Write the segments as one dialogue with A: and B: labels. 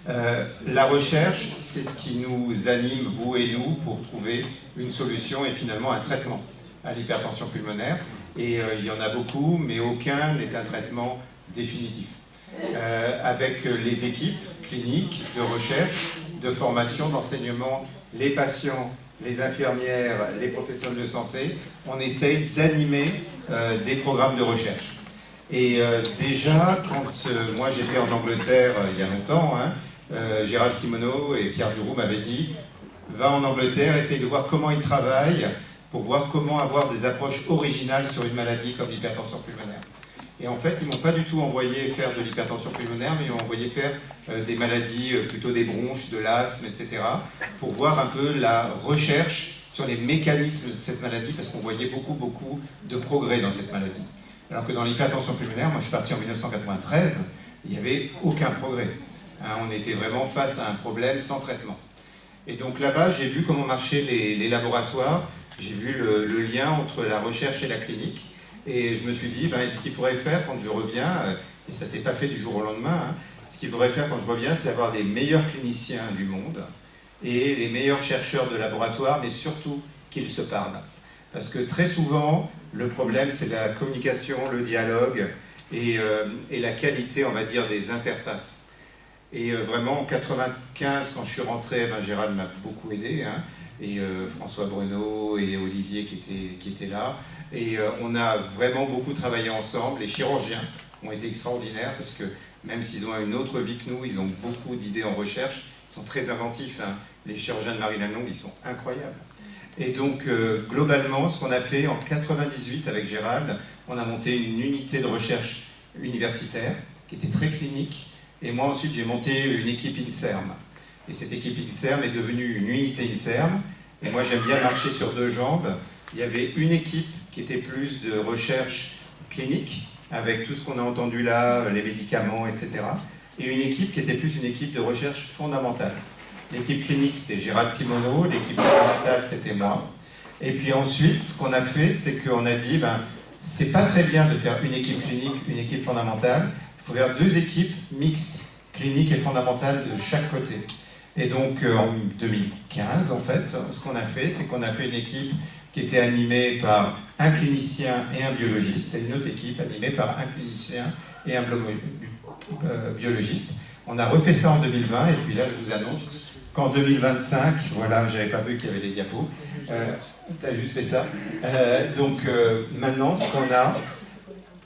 A: La recherche, c'est ce qui nous anime, vous et nous, pour trouver une solution et finalement un traitement à l'hypertension pulmonaire. Et il y en a beaucoup, mais aucun n'est un traitement définitif. Avec les équipes cliniques, de recherche, de formation, d'enseignement, les patients, les infirmières, les professionnels de santé, on essaye d'animer des programmes de recherche. Et déjà, quand moi j'étais en Angleterre il y a longtemps, Gérald Simonot et Pierre Duroux m'avaient dit « Va en Angleterre, essaye de voir comment ils travaillent pour voir comment avoir des approches originales sur une maladie comme l'hypertension pulmonaire. » Et en fait, ils ne m'ont pas du tout envoyé faire de l'hypertension pulmonaire, mais ils m'ont envoyé faire des maladies, plutôt des bronches, de l'asthme, etc., pour voir un peu la recherche sur les mécanismes de cette maladie, parce qu'on voyait beaucoup de progrès dans cette maladie. Alors que dans l'hypertension pulmonaire, moi je suis parti en 1993, il n'y avait aucun progrès. On était vraiment face à un problème sans traitement. Et donc là-bas, j'ai vu comment marchaient les laboratoires, j'ai vu le lien entre la recherche et la clinique, et je me suis dit, ce qu'il faudrait faire quand je reviens, et ça ne s'est pas fait du jour au lendemain, ce qu'il faudrait faire quand je reviens, c'est avoir des meilleurs cliniciens du monde, et les meilleurs chercheurs de laboratoire, mais surtout qu'ils se parlent. Parce que très souvent, le problème, c'est la communication, le dialogue et la qualité, on va dire, des interfaces. Et vraiment, en 1995, quand je suis rentré, Gérald m'a beaucoup aidé, et François Bruno et Olivier qui étaient là. Et on a vraiment beaucoup travaillé ensemble. Les chirurgiens ont été extraordinaires, parce que même s'ils ont une autre vie que nous, ils ont beaucoup d'idées en recherche, ils sont très inventifs. Les chirurgiens de Marie-Lannelongue, ils sont incroyables. Et donc, globalement, ce qu'on a fait en 1998 avec Gérald, on a monté une unité de recherche universitaire qui était très clinique. Et moi, ensuite, j'ai monté une équipe INSERM. Et cette équipe INSERM est devenue une unité INSERM. Et moi, j'aime bien marcher sur deux jambes. Il y avait une équipe qui était plus de recherche clinique, avec tout ce qu'on a entendu là, les médicaments, etc. Et une équipe qui était plus une équipe de recherche fondamentale. L'équipe clinique, c'était Gérald Simonot, l'équipe fondamentale, c'était moi. Et puis ensuite, ce qu'on a fait, c'est qu'on a dit, c'est pas très bien de faire une équipe clinique, une équipe fondamentale, il faut faire deux équipes mixtes, cliniques et fondamentales de chaque côté. Et donc, en 2015, en fait, ce qu'on a fait, c'est qu'on a fait une équipe qui était animée par un clinicien et un biologiste, et une autre équipe animée par un clinicien et un biologiste. On a refait ça en 2020, et puis là, je vous annonce qu'en 2025, voilà, j'avais pas vu qu'il y avait les diapos, t'as juste fait ça. Donc maintenant, ce qu'on a,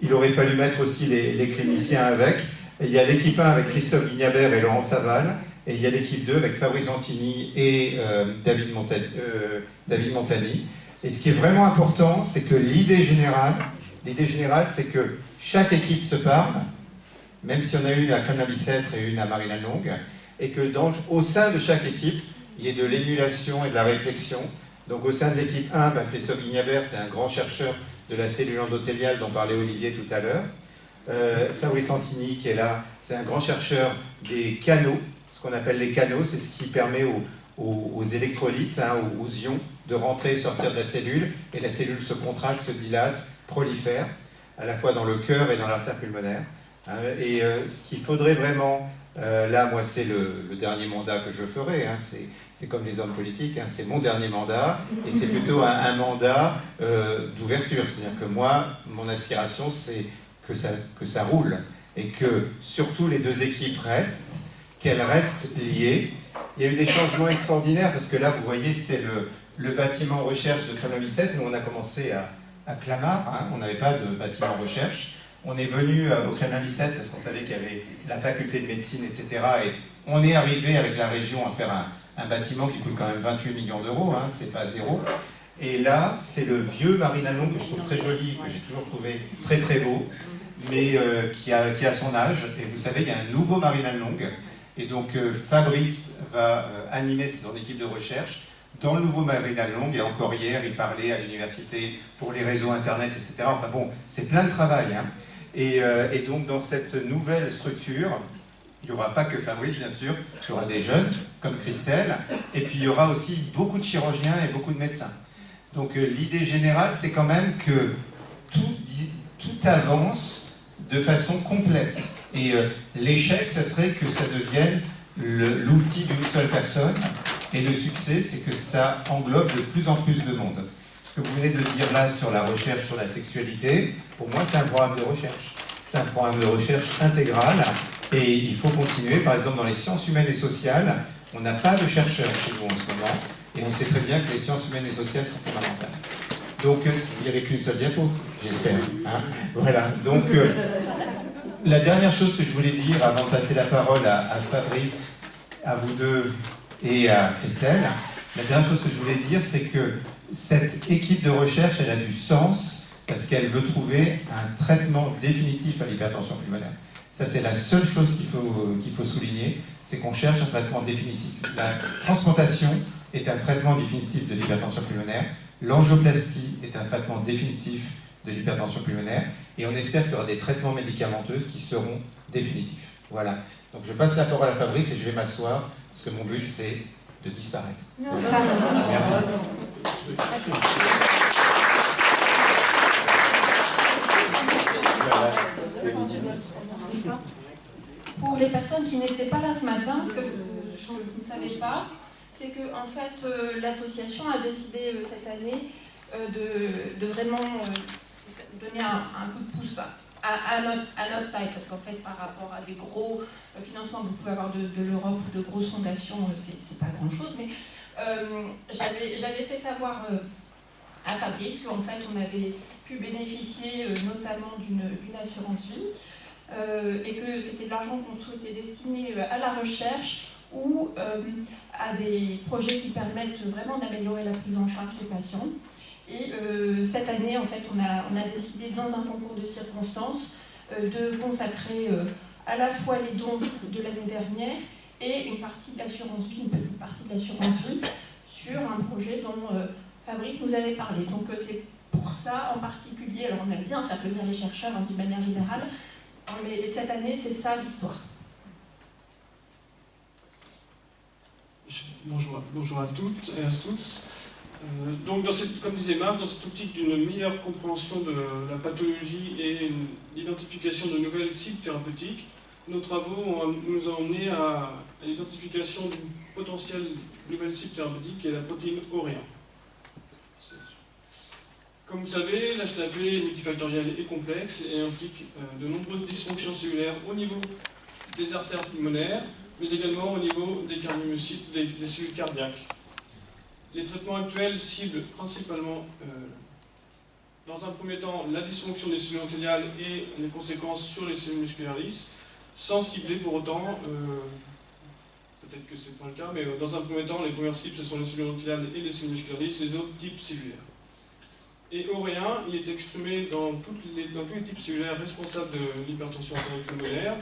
A: il aurait fallu mettre aussi les cliniciens avec. Et il y a l'équipe 1 avec Christophe Guignabert et Laurent Saval, et il y a l'équipe 2 avec Fabrice Antini et David Montani. Et ce qui est vraiment important, c'est que l'idée générale, c'est que chaque équipe se parle, même si on a une à Crème-la-Bicêtre et une à Marie-Lannelongue, et que au sein de chaque équipe, il y ait de l'émulation et de la réflexion. Donc au sein de l'équipe 1, Christophe Guignabert, c'est un grand chercheur de la cellule endothéliale dont parlait Olivier tout à l'heure. Fabrice Antini, qui est là, c'est un grand chercheur des canaux. Ce qu'on appelle les canaux, c'est ce qui permet aux électrolytes, aux ions, de rentrer et sortir de la cellule, et la cellule se contracte, se dilate, prolifère, à la fois dans le cœur et dans l'artère pulmonaire. Et ce qu'il faudrait vraiment, là, moi, c'est le dernier mandat que je ferai, c'est comme les hommes politiques, c'est mon dernier mandat, et c'est plutôt un mandat d'ouverture. C'est-à-dire que moi, mon aspiration, c'est que ça roule, et que surtout les deux équipes restent, qu'elles restent liées. Il y a eu des changements extraordinaires, parce que là, vous voyez, c'est le bâtiment recherche de Crème-la-Bicêtre. Nous, on a commencé à Clamart, on n'avait pas de bâtiment recherche. On est venu au Crème-la-Bicêtre parce qu'on savait qu'il y avait la faculté de médecine, etc. Et on est arrivé avec la région à faire un bâtiment qui coûte quand même 28 millions d'euros, c'est pas zéro. Et là, c'est le vieux Marie-Lannelongue que je trouve très joli, que j'ai toujours trouvé très très beau, mais qui a son âge. Et vous savez, il y a un nouveau Marie-Lannelongue. Et donc Fabrice va animer son équipe de recherche dans le nouveau Marie-Lannelongue. Et encore hier, il parlait à l'université pour les réseaux internet, etc. Enfin bon, c'est plein de travail. Et donc dans cette nouvelle structure, il n'y aura pas que Fabrice, bien sûr, il y aura des jeunes comme Christelle, et puis il y aura aussi beaucoup de chirurgiens et beaucoup de médecins. Donc l'idée générale, c'est quand même que tout avance de façon complète. Et l'échec, ça serait que ça devienne l'outil d'une seule personne. Et le succès, c'est que ça englobe de plus en plus de monde. Ce que vous venez de dire là sur la recherche sur la sexualité, pour moi, c'est un programme de recherche. C'est un programme de recherche intégral et il faut continuer. Par exemple, dans les sciences humaines et sociales, on n'a pas de chercheurs chez nous en ce moment et on sait très bien que les sciences humaines et sociales sont fondamentales. Donc, il n'y avait qu'une seule diapo, j'espère. Hein, voilà. Donc, la dernière chose que je voulais dire avant de passer la parole à Fabrice, à vous deux et à Christelle, la dernière chose que je voulais dire, c'est que cette équipe de recherche, elle a du sens parce qu'elle veut trouver un traitement définitif à l'hypertension pulmonaire. Ça, c'est la seule chose qu'il faut souligner, c'est qu'on cherche un traitement définitif. La transplantation est un traitement définitif de l'hypertension pulmonaire, l'angioplastie est un traitement définitif de l'hypertension pulmonaire, et on espère qu'il y aura des traitements médicamenteux qui seront définitifs. Voilà. Donc je passe la parole à Fabrice et je vais m'asseoir, parce que mon but, c'est de disparaître. Merci.
B: Pour les personnes qui n'étaient pas là ce matin, ce que vous ne savez pas, c'est que en fait, l'association a décidé cette année de vraiment donner un coup de pouce à notre taille, parce qu'en fait, par rapport à des gros financements que vous pouvez avoir de l'Europe ou de grosses fondations, c'est pas grand-chose, mais j'avais fait savoir à Fabrice qu'en fait, on avait pu bénéficier notamment d'une assurance vie, et que c'était de l'argent qu'on souhaitait destiner à la recherche ou à des projets qui permettent vraiment d'améliorer la prise en charge des patients. Et cette année, en fait, on a décidé, dans un concours de circonstances, de consacrer à la fois les dons de l'année dernière et une partie de l'assurance vie, une petite partie de l'assurance vie, sur un projet dont Fabrice nous avait parlé. Donc c'est pour ça en particulier, alors on aime bien faire venir les chercheurs d'une manière générale, mais cette année, c'est ça l'histoire.
C: Bonjour à toutes et à tous. Donc, comme disait Marc, dans cette optique d'une meilleure compréhension de la pathologie et l'identification de nouvelles cibles thérapeutiques, nos travaux nous ont emmenés à l'identification d'une potentielle nouvelle cible thérapeutique qui est la protéine Auréa. Comme vous savez, l'HTAP est multifactoriel et complexe et implique de nombreuses dysfonctions cellulaires au niveau des artères pulmonaires, mais également au niveau des cardiomyocytes, des cellules cardiaques. Les traitements actuels ciblent principalement, dans un premier temps, la dysfonction des cellules endothéliales et les conséquences sur les cellules musculaires lisses, sans cibler pour autant, peut-être que ce n'est pas le cas, mais dans un premier temps, les premières cibles, ce sont les cellules endothéliales et les cellules musculaires lisses, les autres types cellulaires. Et Auréa, il est exprimé dans tous les types cellulaires responsables de l'hypertension artérielle pulmonaire,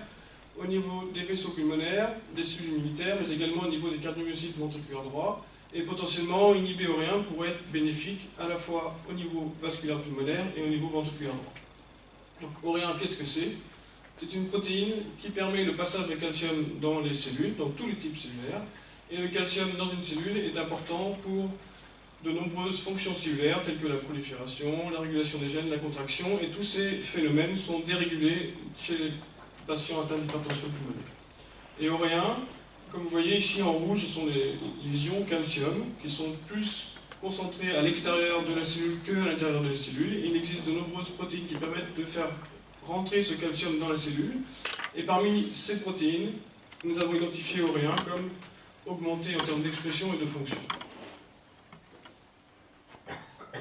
C: au niveau des vaisseaux pulmonaires, des cellules immunitaires, mais également au niveau des cardiomyocytes ventriculaires droits. Et potentiellement, inhiber Auréa pourrait être bénéfique à la fois au niveau vasculaire pulmonaire et au niveau ventriculaire droit. Donc Auréa, qu'est-ce que c'est? C'est une protéine qui permet le passage de calcium dans les cellules, dans tous les types cellulaires. Et le calcium dans une cellule est important pour de nombreuses fonctions cellulaires telles que la prolifération, la régulation des gènes, la contraction, et tous ces phénomènes sont dérégulés chez les patients atteints d'hypertension pulmonaire. Et Auréa, comme vous voyez ici en rouge, ce sont les ions calcium qui sont plus concentrés à l'extérieur de la cellule qu'à l'intérieur de la cellule. Il existe de nombreuses protéines qui permettent de faire rentrer ce calcium dans la cellule. Et parmi ces protéines, nous avons identifié Auréa comme augmenté en termes d'expression et de fonction.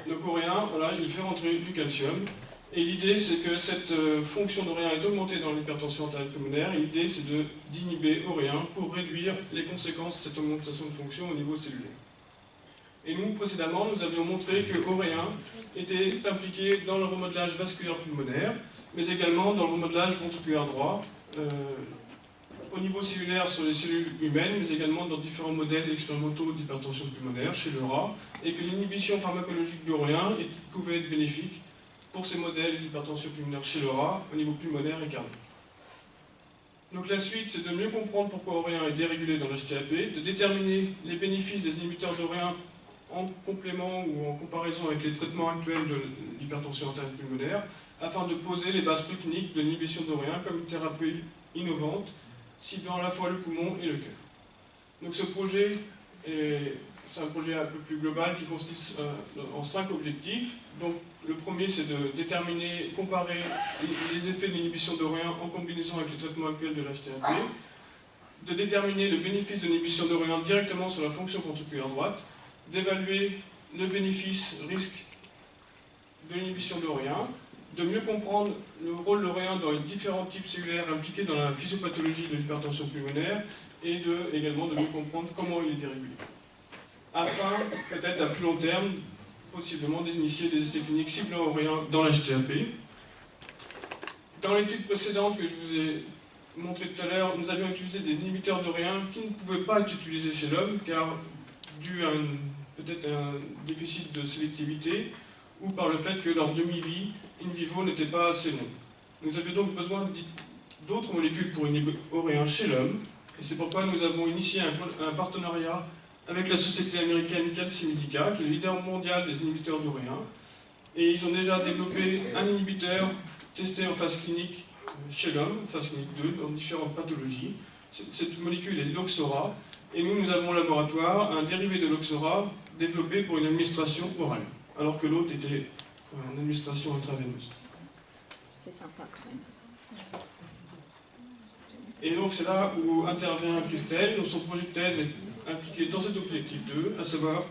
C: Donc Auréa, voilà, il fait rentrer du calcium. Et l'idée, c'est que cette fonction d'Auréa est augmentée dans l'hypertension artérielle pulmonaire. Et l'idée, c'est d'inhiber Auréa pour réduire les conséquences de cette augmentation de fonction au niveau cellulaire. Et nous, précédemment, nous avions montré que Auréa était impliqué dans le remodelage vasculaire pulmonaire, mais également dans le remodelage ventriculaire droit, au niveau cellulaire sur les cellules humaines, mais également dans différents modèles expérimentaux d'hypertension pulmonaire chez le rat, et que l'inhibition pharmacologique d'Auréa pouvait être bénéfique pour ces modèles d'hypertension pulmonaire chez le rat, au niveau pulmonaire et cardiaque. Donc la suite, c'est de mieux comprendre pourquoi Auréa est dérégulé dans l'HTAP, de déterminer les bénéfices des inhibiteurs d'Auréa en complément ou en comparaison avec les traitements actuels de l'hypertension artérielle pulmonaire, afin de poser les bases précliniques de l'inhibition d'Auréa comme une thérapie innovante, ciblant à la fois le poumon et le cœur. Donc ce projet, c'est un projet un peu plus global qui consiste en 5 objectifs. Donc le premier, c'est de déterminer, comparer les effets de l'inhibition d'ORE1 en combinaison avec les traitements actuels de l'HTAP, de déterminer le bénéfice de l'inhibition d'ORE1 directement sur la fonction ventriculaire droite, d'évaluer le bénéfice-risque de l'inhibition d'ORE1, de mieux comprendre le rôle de l'ORE1 dans les différents types cellulaires impliqués dans la physiopathologie de l'hypertension pulmonaire et également de mieux comprendre comment il est dérégulé. Afin, peut-être à plus long terme, possiblement d'initier des essais cliniques ciblant ORE1 dans l'HTAP. Dans l'étude précédente que je vous ai montrée tout à l'heure, nous avions utilisé des inhibiteurs d'ORE1 qui ne pouvaient pas être utilisés chez l'homme, car dû à peut-être un déficit de sélectivité, ou par le fait que leur demi-vie in vivo n'était pas assez long. Nous avions donc besoin d'autres molécules pour inhiber ORE1 chez l'homme, et c'est pourquoi nous avons initié un partenariat avec la société américaine Calcimedica, qui est le leader mondial des inhibiteurs d'ORE1, et ils ont déjà développé un inhibiteur testé en phase clinique chez l'homme, phase clinique 2, dans différentes pathologies. Cette molécule est l'Oxora, et nous avons au laboratoire un dérivé de l'Oxora développé pour une administration orale, alors que l'autre était une administration intraveineuse.
D: C'est sympa quand même.
C: Et donc c'est là où intervient Christelle. Son projet de thèse est impliqué dans cet objectif 2, à savoir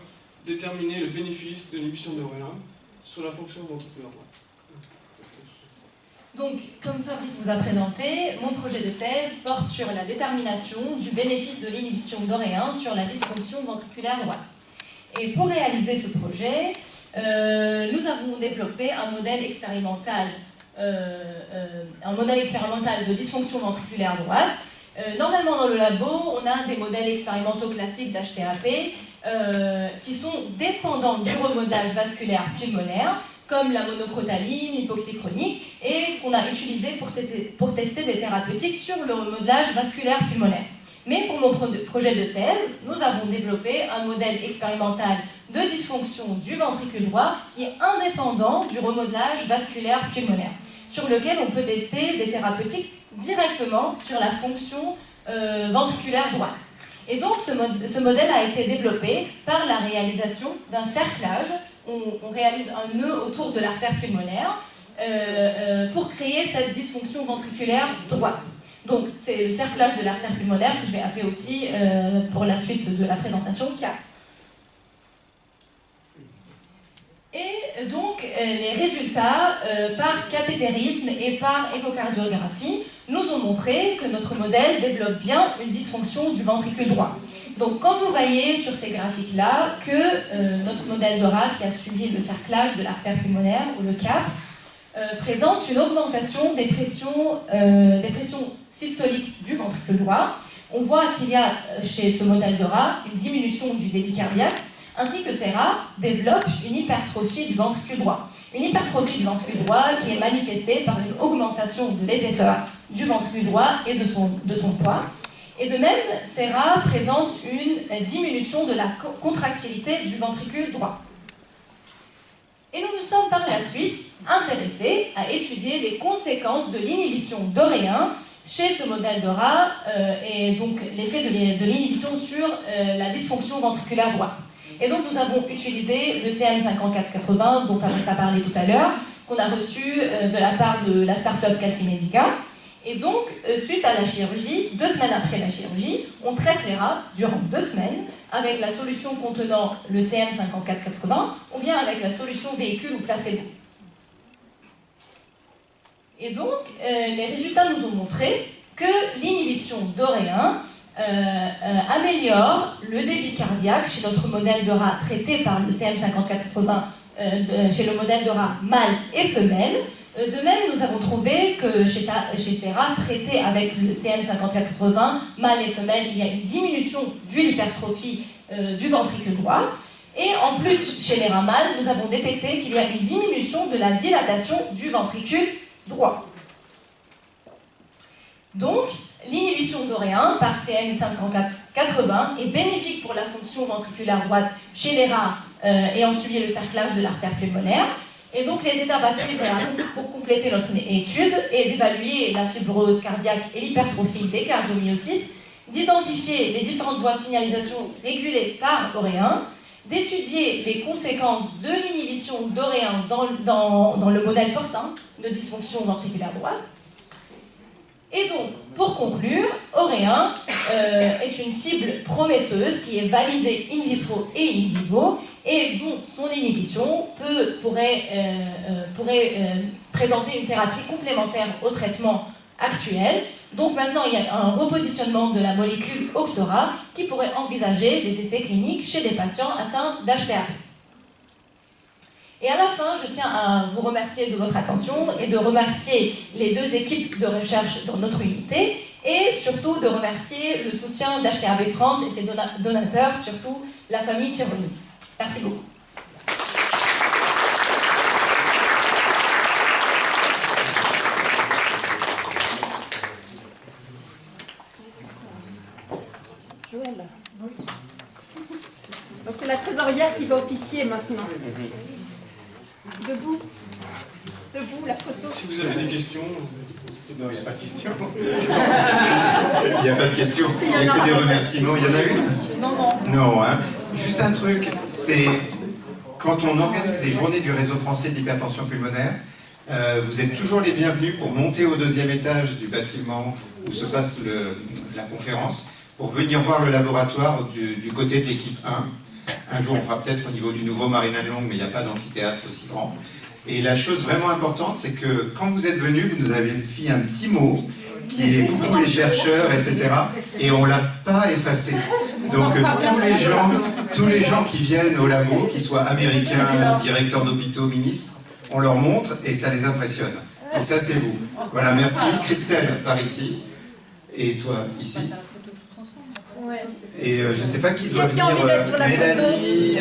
C: déterminer le bénéfice de l'inhibition d'ORE1 sur la fonction ventriculaire droite.
E: Donc, comme Fabrice vous a présenté, mon projet de thèse porte sur la détermination du bénéfice de l'inhibition d'ORE1 sur la dysfonction ventriculaire droite. Et pour réaliser ce projet, nous avons développé un modèle expérimental de dysfonction ventriculaire droite. Normalement, dans le labo, on a des modèles expérimentaux classiques d'HTAP qui sont dépendants du remodelage vasculaire pulmonaire, comme la monocrotaline, l'hypoxie chronique, et qu'on a utilisé pour tester des thérapeutiques sur le remodelage vasculaire pulmonaire. Mais pour mon projet de thèse, nous avons développé un modèle expérimental de dysfonction du ventricule droit qui est indépendant du remodelage vasculaire pulmonaire, sur lequel on peut tester des thérapeutiques directement sur la fonction ventriculaire droite. Et donc ce modèle a été développé par la réalisation d'un cerclage. On réalise un nœud autour de l'artère pulmonaire pour créer cette dysfonction ventriculaire droite. Donc c'est le cerclage de l'artère pulmonaire que je vais appeler aussi pour la suite de la présentation CAP. Et donc les résultats par cathétérisme et par échocardiographie nous ont montré que notre modèle développe bien une dysfonction du ventricule droit. Donc quand vous voyez sur ces graphiques-là que notre modèle DORA, qui a suivi le cerclage de l'artère pulmonaire, ou le CAP, présente une augmentation des pressions systoliques du ventricule droit, on voit qu'il y a chez ce modèle DORA une diminution du débit cardiaque, ainsi que SERA développe une hypertrophie du ventricule droit. Une hypertrophie du ventricule droit qui est manifestée par une augmentation de l'épaisseur du ventricule droit et de son poids. Et de même, SERA présente une diminution de la contractilité du ventricule droit. Et nous nous sommes par la suite intéressés à étudier les conséquences de l'inhibition d'ORE1 chez ce modèle DORA et donc l'effet de l'inhibition sur la dysfonction ventriculaire droite. Et donc nous avons utilisé le CM5480 dont Fabrice a parlé tout à l'heure, qu'on a reçu de la part de la start-up Calcimedica. Et donc, suite à la chirurgie, 2 semaines après la chirurgie, on traite les rats durant 2 semaines avec la solution contenant le CM5480 ou bien avec la solution véhicule ou placebo. Et donc, les résultats nous ont montré que l'inhibition d'ORE1 améliore le débit cardiaque chez notre modèle de rat traité par le CM5480, chez le modèle de rat mâle et femelle. De même, nous avons trouvé que chez ces rats traités avec le CM5480, mâle et femelle, il y a une diminution de l'hypertrophie du ventricule droit. Et en plus, chez les rats mâles, nous avons détecté qu'il y a une diminution de la dilatation du ventricule droit. Donc, l'inhibition d'ORE1 par CM5480 est bénéfique pour la fonction ventriculaire droite chez les rats ayant suivi le cerclage de l'artère pulmonaire. Et donc les étapes à suivre pour compléter notre étude est d'évaluer la fibrose cardiaque et l'hypertrophie des cardiomyocytes d'identifier les différentes voies de signalisation régulées par ORE1, d'étudier les conséquences de l'inhibition d'ORE1 dans le modèle porcin de dysfonction ventriculaire droite. Et donc, pour conclure, ORE1 est une cible prometteuse qui est validée in vitro et in vivo et dont son inhibition pourrait présenter une thérapie complémentaire au traitement actuel. Donc maintenant, il y a un repositionnement de la molécule Oxora qui pourrait envisager des essais cliniques chez des patients atteints d'HTAP. Et à la fin, je tiens à vous remercier de votre attention et de remercier les deux équipes de recherche dans notre unité et surtout de remercier le soutien d'HTAB France et ses donateurs, surtout la famille Tironi. Merci beaucoup.
D: Joël. Donc c'est la trésorière qui va officier maintenant. Debout. Debout, la photo.
C: Si vous avez des questions...
A: Non, il n'y a pas de questions. Il n'y a pas de questions. Il n'y a que des remerciements. Il y en a une? Non. Non, hein. Juste un truc, c'est quand on organise les journées du réseau français d'hypertension pulmonaire, vous êtes toujours les bienvenus pour monter au deuxième étage du bâtiment où se passe la conférence, pour venir voir le laboratoire du côté de l'équipe 1. Un jour, on fera peut-être au niveau du nouveau Marignane-Longue, mais il n'y a pas d'amphithéâtre aussi grand. Et la chose vraiment importante, c'est que quand vous êtes venus, vous nous avez fait un petit mot qui est coucou les chercheurs, etc. Et on ne l'a pas effacé. Donc tous les gens qui viennent au labo, qu'ils soient américains, directeurs d'hôpitaux, ministres, on leur montre et ça les impressionne. Donc ça, c'est vous. Voilà, merci. Christelle, par ici. Et toi, ici. Et je ne sais pas qui doit venir, Mélanie,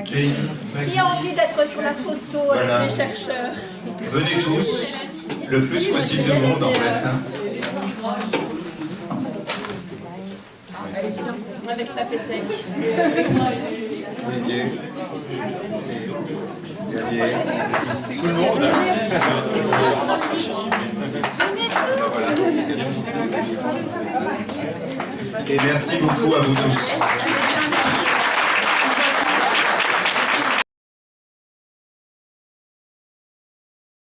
D: Qui a envie d'être sur la photo
A: voilà.
D: Avec les chercheurs?
A: Venez tous, le plus possible de monde en fait.
D: Avec sa pételle.
A: Olivier. Tout le monde. Et merci beaucoup à vous tous.